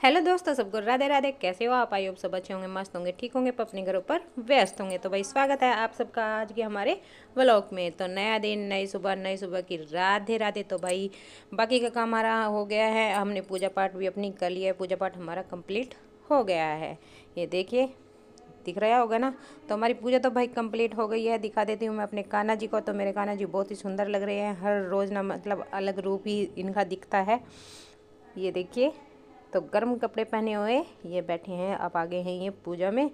Hello दोस्तों, सबको राधे राधे। कैसे हो आप? आई होप सब अच्छे होंगे, मस्त होंगे, ठीक होंगे, अपने घरों पर व्यस्त होंगे। तो भाई स्वागत है आप सबका आज के हमारे व्लॉग में। तो नया दिन, नई सुबह की राधे राधे। तो भाई बाकी का काम हमारा हो गया है, हमने पूजा पाठ भी अपनी कर लिया है। पूजा पाठ हमारा कंप्लीट हो गया है, ये देखिए दिख रहा होगा ना। तो हमारी पूजा तो भाई कंप्लीट हो गई है। दिखा देती हूँ मैं अपने कान्हा जी को। तो मेरे कान्हा जी बहुत ही सुंदर लग रहे हैं, हर रोज़ ना मतलब अलग रूप ही इनका दिखता है। ये देखिए, तो गर्म कपड़े पहने हुए ये बैठे हैं, अब आगे हैं ये पूजा में।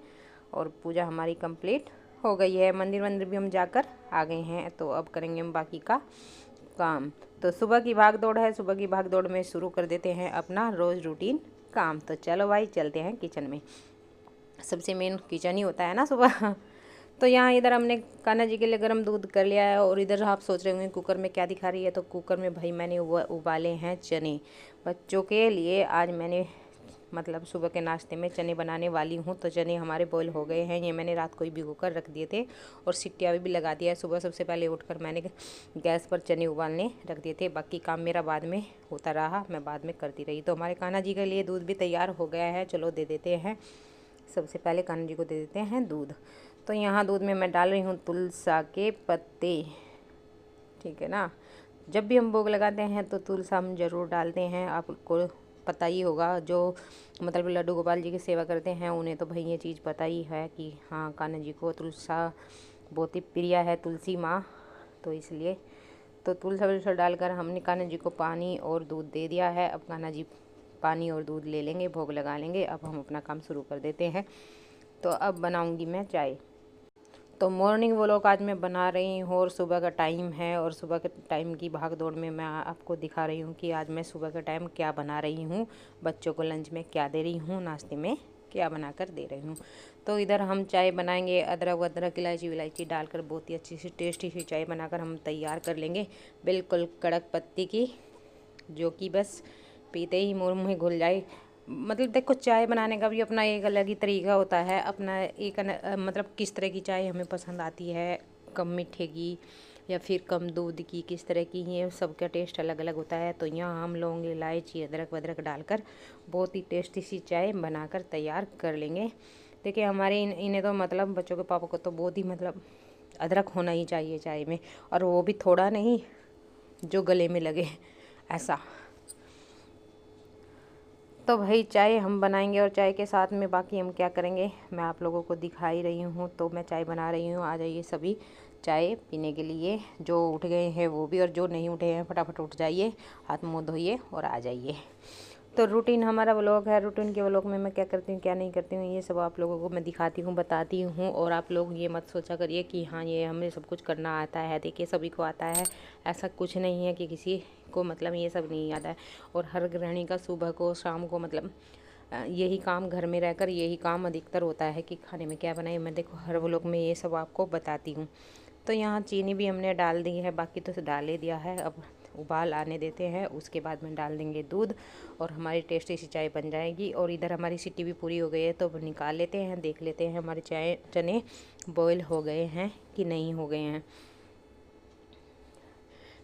और पूजा हमारी कंप्लीट हो गई है, मंदिर वंदिर भी हम जाकर आ गए हैं। तो अब करेंगे हम बाकी का काम। तो सुबह की भाग दौड़ है, सुबह की भाग दौड़ में शुरू कर देते हैं अपना रोज़ रूटीन काम। तो चलो भाई चलते हैं किचन में। सबसे मेन किचन ही होता है ना सुबह। तो यहाँ इधर हमने कान्हा जी के लिए गर्म दूध कर लिया है। और इधर आप सोच रहे होंगे कुकर में क्या दिखा रही है, तो कुकर में भाई मैंने उबाले हैं चने बच्चों के लिए। आज मैंने मतलब सुबह के नाश्ते में चने बनाने वाली हूँ। तो चने हमारे बॉईल हो गए हैं, ये मैंने रात को ही भिगो कर रख दिए थे और सिटिया भी लगा दिया है। सुबह सबसे पहले उठकर मैंने गैस पर चने उबालने रख दिए थे। बाकी काम मेरा बाद में होता रहा, मैं बाद में करती रही। तो हमारे कान्हा जी के लिए दूध भी तैयार हो गया है, चलो दे देते हैं। सबसे पहले कान्हा जी को दे देते हैं दूध। तो यहाँ दूध में मैं डाल रही हूँ तुलसा के पत्ते, ठीक है ना। जब भी हम भोग लगाते हैं तो तुलसा हम ज़रूर डालते हैं, आपको पता ही होगा। जो मतलब लड्डू गोपाल जी की सेवा करते हैं उन्हें तो भाई ये चीज़ पता ही है कि हाँ कान्हा जी को तुलसा बहुत ही प्रिय है, तुलसी माँ। तो इसलिए तो तुलसा वुलसा डालकर हमने कान्हा जी को पानी और दूध दे दिया है। अब कान्हा जी पानी और दूध ले लेंगे, भोग लगा लेंगे। अब हम अपना काम शुरू कर देते हैं। तो अब बनाऊंगी मैं चाय। तो मॉर्निंग व्लॉग आज मैं बना रही हूँ और सुबह का टाइम है। और सुबह के टाइम की भाग दौड़ में मैं आपको दिखा रही हूँ कि आज मैं सुबह का टाइम क्या बना रही हूँ, बच्चों को लंच में क्या दे रही हूँ, नाश्ते में क्या बना कर दे रही हूँ। तो इधर हम चाय बनाएंगे, अदरक वदरक इलायची विलायची डालकर बहुत ही अच्छी सी टेस्टी सी चाय बनाकर हम तैयार कर लेंगे, बिल्कुल कड़क पत्ती की, जो कि बस पीते ही मुँह में घुल जाए। मतलब देखो चाय बनाने का भी अपना एक अलग ही तरीका होता है, अपना एक मतलब किस तरह की चाय हमें पसंद आती है, कम मीठे की या फिर कम दूध की, किस तरह की, ये सबका टेस्ट अलग अलग होता है। तो यहाँ हम लौंग इलायची अदरक वदरक डालकर बहुत ही टेस्टी सी चाय बनाकर तैयार कर लेंगे। देखिए हमारे इन्हें तो मतलब बच्चों के पापा को तो बहुत ही मतलब अदरक होना ही चाहिए चाय में, और वो भी थोड़ा नहीं जो गले में लगे, ऐसा। तो भाई चाय हम बनाएंगे और चाय के साथ में बाकी हम क्या करेंगे मैं आप लोगों को दिखा ही रही हूँ। तो मैं चाय बना रही हूँ, आ जाइए सभी चाय पीने के लिए। जो उठ गए हैं वो भी, और जो नहीं उठे हैं फटाफट उठ जाइए, हाथ मुँह धोइए और आ जाइए। तो रूटीन हमारा व्लॉग है, रूटीन के व्लॉग में मैं क्या करती हूँ क्या नहीं करती हूँ ये सब आप लोगों को मैं दिखाती हूँ, बताती हूँ। और आप लोग ये मत सोचा करिए कि हाँ ये हमें सब कुछ करना आता है। देखिए सभी को आता है, ऐसा कुछ नहीं है कि किसी को मतलब ये सब नहीं आता है। और हर गृहिणी का सुबह को शाम को मतलब यही काम, घर में रहकर यही काम अधिकतर होता है कि खाने में क्या बनाए। मैं देखो हर व्लॉग में ये सब आपको बताती हूँ। तो यहाँ चीनी भी हमने डाल दी है, बाकी तो डाल ही दिया है। अब उबाल आने देते हैं, उसके बाद में डाल देंगे दूध और हमारी टेस्टी सी चाय बन जाएगी। और इधर हमारी सीटी भी पूरी हो गई है, तो निकाल लेते हैं, देख लेते हैं हमारे चाय चने बॉयल हो गए हैं कि नहीं हो गए हैं।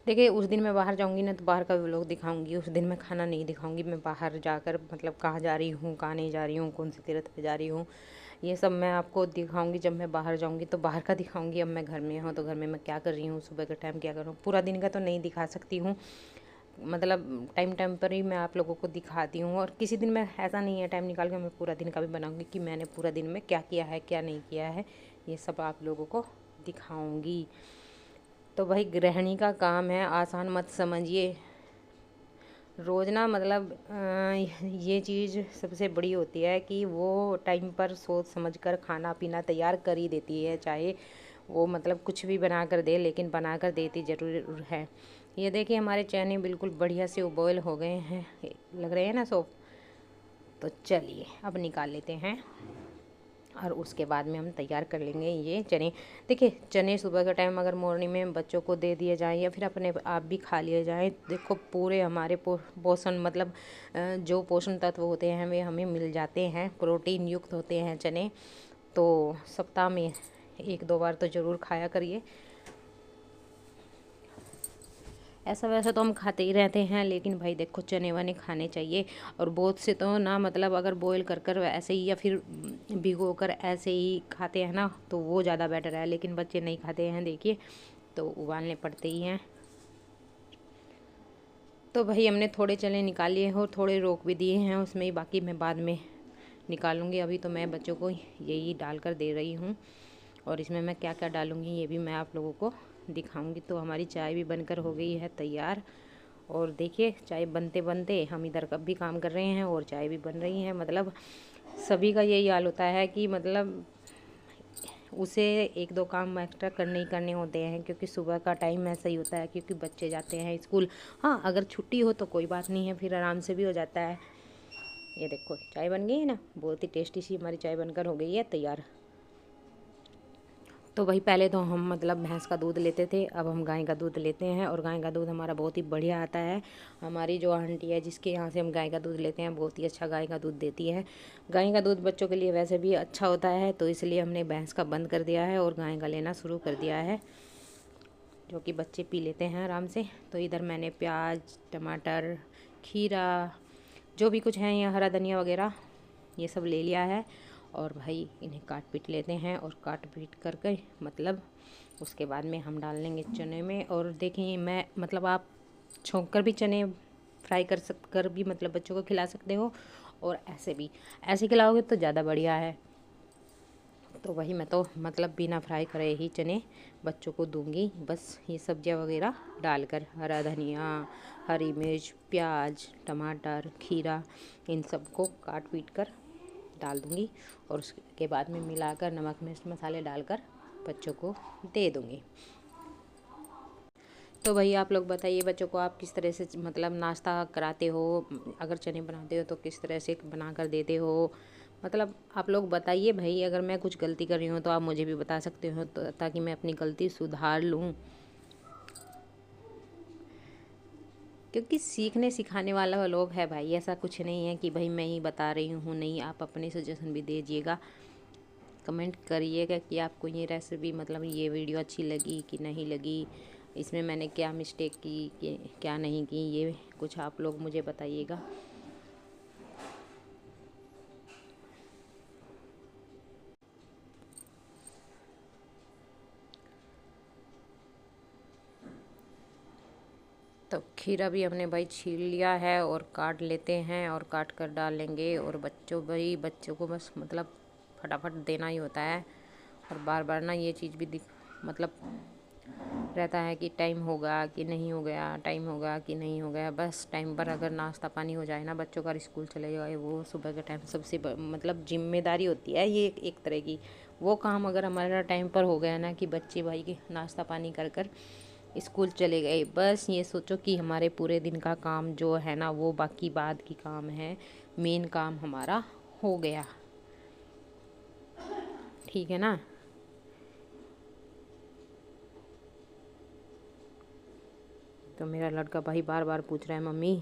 देखिए उस दिन मैं बाहर जाऊंगी ना तो बाहर का भी व्लॉग दिखाऊंगी, उस दिन मैं खाना नहीं दिखाऊंगी। मैं बाहर जाकर मतलब कहाँ जा रही हूँ, कहाँ नहीं जा रही हूँ, कौन से तीर्थ पे जा रही हूँ, ये सब मैं आपको दिखाऊंगी जब मैं बाहर जाऊंगी तो बाहर का दिखाऊंगी। अब मैं घर में हूँ तो घर में मैं क्या कर रही हूँ, सुबह के टाइम क्या कर रहा हूँ, पूरा दिन का तो नहीं दिखा सकती हूँ। मतलब टाइम टाइम पर ही मैं आप लोगों को दिखाती हूँ। और किसी दिन मैं ऐसा नहीं है टाइम निकाल के मैं पूरा दिन का भी बनाऊँगी कि मैंने पूरा दिन में क्या किया है क्या नहीं किया है, ये सब आप लोगों को दिखाऊँगी। तो भाई गृहिणी का काम है, आसान मत समझिए। रोज़ ना मतलब ये चीज़ सबसे बड़ी होती है कि वो टाइम पर सोच समझ कर खाना पीना तैयार कर ही देती है, चाहे वो मतलब कुछ भी बना कर दे, लेकिन बना कर देती ज़रूर है। ये देखिए हमारे चने बिल्कुल बढ़िया से बॉयल हो गए हैं, लग रहे हैं ना सॉफ्ट। तो चलिए अब निकाल लेते हैं और उसके बाद में हम तैयार कर लेंगे ये चने। देखिए चने सुबह का टाइम अगर मॉर्निंग में बच्चों को दे दिए जाएँ या फिर अपने आप भी खा लिए जाएँ, देखो पूरे हमारे पोषण मतलब जो पोषण तत्व होते हैं वे हमें मिल जाते हैं, प्रोटीन युक्त होते हैं चने। तो सप्ताह में एक दो बार तो ज़रूर खाया करिए। ऐसा वैसा तो हम खाते ही रहते हैं, लेकिन भाई देखो चने वने खाने चाहिए। और बहुत से तो ना मतलब अगर बॉईल कर कर ऐसे ही या फिर भिगो कर ऐसे ही खाते हैं ना तो वो ज़्यादा बेटर है, लेकिन बच्चे नहीं खाते हैं देखिए, तो उबालने पड़ते ही हैं। तो भाई हमने थोड़े चने निकाल लिए हैं और थोड़े रोक भी दिए हैं उसमें ही, बाकी मैं बाद में निकालूंगी। अभी तो मैं बच्चों को यही डाल कर दे रही हूँ, और इसमें मैं क्या क्या डालूँगी ये भी मैं आप लोगों को दिखाऊंगी। तो हमारी चाय भी बनकर हो गई है तैयार, और देखिए चाय बनते बनते हम इधर का भी काम कर रहे हैं और चाय भी बन रही है। मतलब सभी का यही हाल होता है कि मतलब उसे एक दो काम एक्स्ट्रा करने ही करने होते हैं, क्योंकि सुबह का टाइम ऐसा ही होता है, क्योंकि बच्चे जाते हैं स्कूल। हाँ अगर छुट्टी हो तो कोई बात नहीं है, फिर आराम से भी हो जाता है। ये देखो चाय बन गई है ना, बहुत ही टेस्टी सी हमारी चाय बनकर हो गई है तैयार। तो भाई पहले तो हम मतलब भैंस का दूध लेते थे, अब हम गाय का दूध लेते हैं, और गाय का दूध हमारा बहुत ही बढ़िया आता है। हमारी जो आंटी है जिसके यहाँ से हम गाय का दूध लेते हैं, बहुत ही अच्छा गाय का दूध देती है। गाय का दूध बच्चों के लिए वैसे भी अच्छा होता है, तो इसलिए हमने भैंस का बंद कर दिया है और गाय का लेना शुरू कर दिया है, जो कि बच्चे पी लेते हैं आराम से। तो इधर मैंने प्याज, टमाटर, खीरा, जो भी कुछ है, यहाँ हरा धनिया वगैरह ये सब ले लिया है। और भाई इन्हें काट पीट लेते हैं, और काट पीट करके मतलब उसके बाद में हम डाल लेंगे चने में। और देखिए मैं मतलब आप छोंक कर भी चने फ्राई कर भी मतलब बच्चों को खिला सकते हो, और ऐसे खिलाओगे तो ज़्यादा बढ़िया है। तो वही मैं तो मतलब बिना फ्राई करे ही चने बच्चों को दूंगी, बस ये सब्जियां वगैरह डालकर, हरा धनिया, हरी मिर्च, प्याज, टमाटर, खीरा, इन सबको काट पीट कर डाल दूंगी, और उसके बाद में मिलाकर नमक मिर्च मसाले डालकर बच्चों को दे दूंगी। तो भाई आप लोग बताइए बच्चों को आप किस तरह से मतलब नाश्ता कराते हो, अगर चने बनाते हो तो किस तरह से बना कर देते हो। मतलब आप लोग बताइए भाई, अगर मैं कुछ गलती कर रही हूँ तो आप मुझे भी बता सकते हो, तो ताकि मैं अपनी गलती सुधार लूँ। क्योंकि सीखने सिखाने वाला लोग है भाई, ऐसा कुछ नहीं है कि भाई मैं ही बता रही हूँ, नहीं आप अपने सजेशन भी दीजिएगा। कमेंट करिएगा कि आपको ये रेसिपी मतलब ये वीडियो अच्छी लगी कि नहीं लगी, इसमें मैंने क्या मिस्टेक की कि क्या नहीं की, ये कुछ आप लोग मुझे बताइएगा। तो खीरा भी हमने भाई छील लिया है और काट लेते हैं, और काट कर डालेंगे। और बच्चों को बस मतलब फटाफट देना ही होता है, और बार बार ना ये चीज़ भी मतलब रहता है कि टाइम होगा कि नहीं हो गया, टाइम होगा कि नहीं हो गया। बस टाइम पर अगर नाश्ता पानी हो जाए ना, बच्चों का स्कूल चले जाए, वो सुबह के टाइम सबसे मतलब जिम्मेदारी होती है ये एक तरह की। वो काम अगर हमारा टाइम पर हो गया ना कि बच्चे भाई के नाश्ता पानी कर कर स्कूल चले गए, बस ये सोचो कि हमारे पूरे दिन का काम जो है ना वो बाकी बाद की काम है, मेन काम हमारा हो गया। ठीक है ना। तो मेरा लड़का भाई बार बार पूछ रहा है मम्मी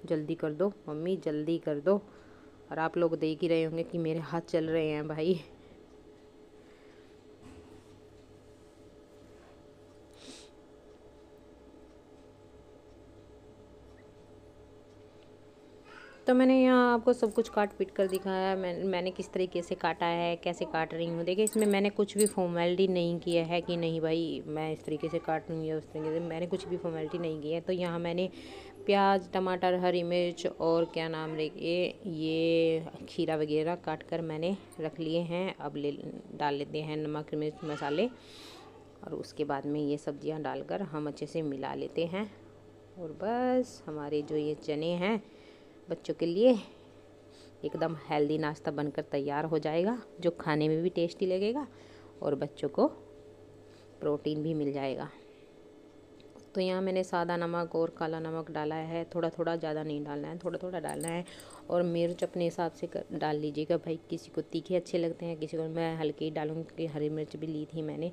जल्दी कर दो, मम्मी जल्दी कर दो। और आप लोग देख ही रहे होंगे कि मेरे हाथ चल रहे हैं भाई। तो मैंने यहाँ आपको सब कुछ काट पीट कर दिखाया है, मैंने किस तरीके से काटा है, कैसे काट रही हूँ। देखिए इसमें मैंने कुछ भी फॉर्मेलिटी नहीं किया है कि नहीं भाई मैं इस तरीके से काट लूँगी या उस तरीके से, मैंने कुछ भी फॉर्मेलिटी नहीं की है। तो यहाँ मैंने प्याज, टमाटर, हरी मिर्च और क्या नाम ये खीरा वगैरह काट कर मैंने रख लिए हैं। अब डाल लेते हैं नमक मिर्च मसाले, और उसके बाद में ये सब्जियां डालकर हम अच्छे से मिला लेते हैं। और बस हमारे जो ये चने हैं बच्चों के लिए एकदम हेल्दी नाश्ता बनकर तैयार हो जाएगा, जो खाने में भी टेस्टी लगेगा और बच्चों को प्रोटीन भी मिल जाएगा। तो यहाँ मैंने सादा नमक और काला नमक डाला है, थोड़ा थोड़ा, ज़्यादा नहीं डालना है, थोड़ा थोड़ा डालना है। और मिर्च अपने हिसाब से डाल लीजिएगा भाई, किसी को तीखे अच्छे लगते हैं, किसी को मैं हल्के ही डालूँगी क्योंकि हरी मिर्च भी ली थी मैंने।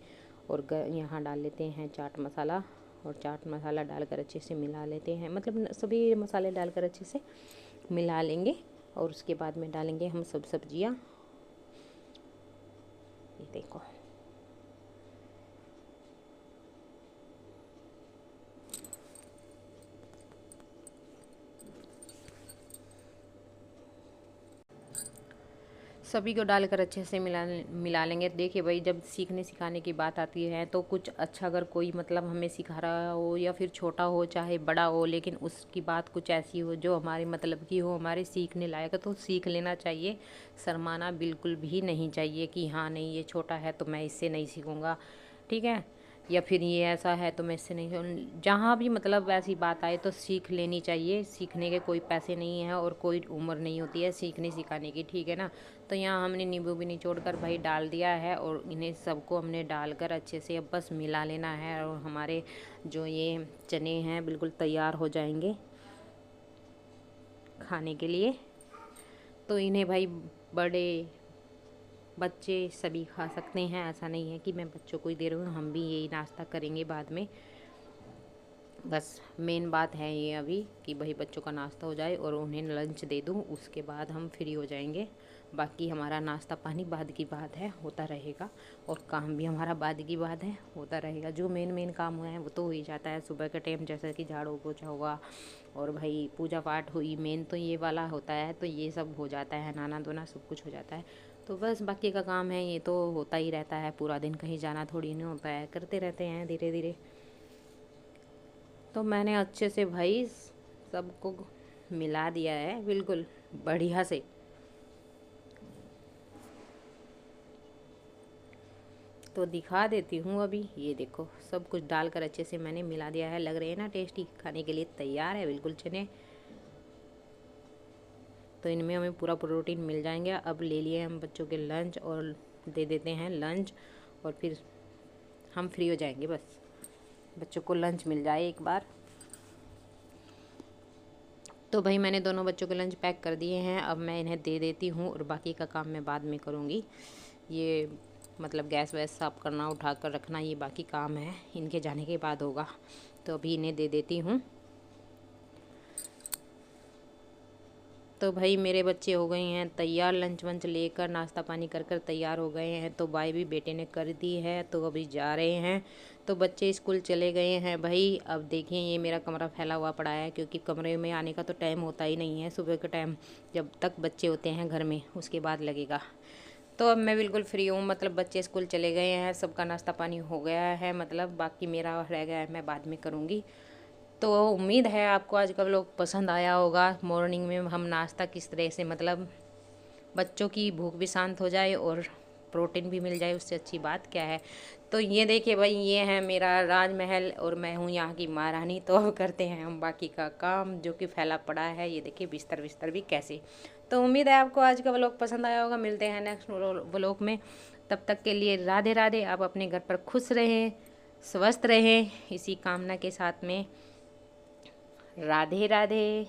और यहाँ डाल लेते हैं चाट मसाला, और चाट मसाला डालकर अच्छे से मिला लेते हैं, मतलब सभी मसाले डालकर अच्छे से मिला लेंगे। और उसके बाद में डालेंगे हम सब सब्जियां। ये देखो सभी को डालकर अच्छे से मिला लेंगे। देखिए भाई, जब सीखने सिखाने की बात आती है तो कुछ अच्छा, अगर कोई मतलब हमें सिखा रहा हो या फिर छोटा हो चाहे बड़ा हो, लेकिन उसकी बात कुछ ऐसी हो जो हमारे मतलब की हो, हमारे सीखने लायक, तो सीख लेना चाहिए। शर्माना बिल्कुल भी नहीं चाहिए कि हाँ नहीं ये छोटा है तो मैं इससे नहीं सीखूँगा, ठीक है, या फिर ये ऐसा है तो मैं इससे नहीं। जहाँ भी मतलब ऐसी बात आए तो सीख लेनी चाहिए। सीखने के कोई पैसे नहीं हैं और कोई उम्र नहीं होती है सीखने सिखाने की, ठीक है ना। तो यहाँ हमने नींबू भी निचोड़ कर भाई डाल दिया है और इन्हें सबको हमने डालकर अच्छे से अब बस मिला लेना है, और हमारे जो ये चने हैं बिल्कुल तैयार हो जाएंगे खाने के लिए। तो इन्हें भाई बड़े बच्चे सभी खा सकते हैं, ऐसा नहीं है कि मैं बच्चों को ही दे रही हूँ, हम भी यही नाश्ता करेंगे बाद में। बस मेन बात है ये अभी कि भाई बच्चों का नाश्ता हो जाए और उन्हें लंच दे दूँ, उसके बाद हम फ्री हो जाएंगे। बाकी हमारा नाश्ता पानी बाद की बात है, होता रहेगा, और काम भी हमारा बाद की बात है, होता रहेगा। जो मेन काम हुआ है वो तो हो ही जाता है सुबह के टाइम, जैसे कि झाड़ू पोछा हुआ और भाई पूजा पाठ हुई, मेन तो ये वाला होता है, तो ये सब हो जाता है, नहाना धोना सब कुछ हो जाता है। तो बस बाकी का काम है ये तो होता ही रहता है, पूरा दिन कहीं जाना थोड़ी नहीं होता है, करते रहते हैं धीरे धीरे। तो मैंने अच्छे से भाई सबको मिला दिया है बिल्कुल बढ़िया से। तो दिखा देती हूँ अभी, ये देखो सब कुछ डालकर अच्छे से मैंने मिला दिया है। लग रहे हैं ना टेस्टी, खाने के लिए तैयार है बिल्कुल चने। तो इनमें हमें पूरा प्रोटीन मिल जाएंगे। अब ले लिए हम बच्चों के लंच और दे देते हैं लंच, और फिर हम फ्री हो जाएंगे। बस बच्चों को लंच मिल जाए एक बार। तो भाई मैंने दोनों बच्चों के लंच पैक कर दिए हैं, अब मैं इन्हें दे देती हूँ और बाकी का काम मैं बाद में करूँगी। ये मतलब गैस वैस साफ़ करना, उठा कर रखना, ये बाकी काम है इनके जाने के बाद होगा। तो अभी इन्हें दे देती हूँ। तो भाई मेरे बच्चे हो गए हैं तैयार, लंच वंच लेकर नाश्ता पानी कर कर तैयार हो गए हैं। तो बाय भी बेटे ने कर दी है, तो अभी जा रहे हैं। तो बच्चे स्कूल चले गए हैं भाई। अब देखिए ये मेरा कमरा फैला हुआ पड़ा है, क्योंकि कमरे में आने का तो टाइम होता ही नहीं है सुबह के टाइम, जब तक बच्चे होते हैं घर में उसके बाद लगेगा। तो अब मैं बिल्कुल फ्री हूँ, मतलब बच्चे स्कूल चले गए हैं, सबका नाश्ता पानी हो गया है, मतलब बाकी मेरा रह गया है, मैं बाद में करूँगी। तो उम्मीद है आपको आज का व्लॉग पसंद आया होगा। मॉर्निंग में हम नाश्ता किस तरह से, मतलब बच्चों की भूख भी शांत हो जाए और प्रोटीन भी मिल जाए, उससे अच्छी बात क्या है। तो ये देखिए भाई, ये है मेरा राजमहल और मैं हूँ यहाँ की महारानी। तो अब करते हैं हम बाकी का काम जो कि फैला पड़ा है। ये देखिए बिस्तर बिस्तर भी कैसे। तो उम्मीद है आपको आज का व्लॉग पसंद आया होगा। मिलते हैं नेक्स्ट व्लॉग में, तब तक के लिए राधे राधे। आप अपने घर पर खुश रहें, स्वस्थ रहें, इसी कामना के साथ में राधे राधे।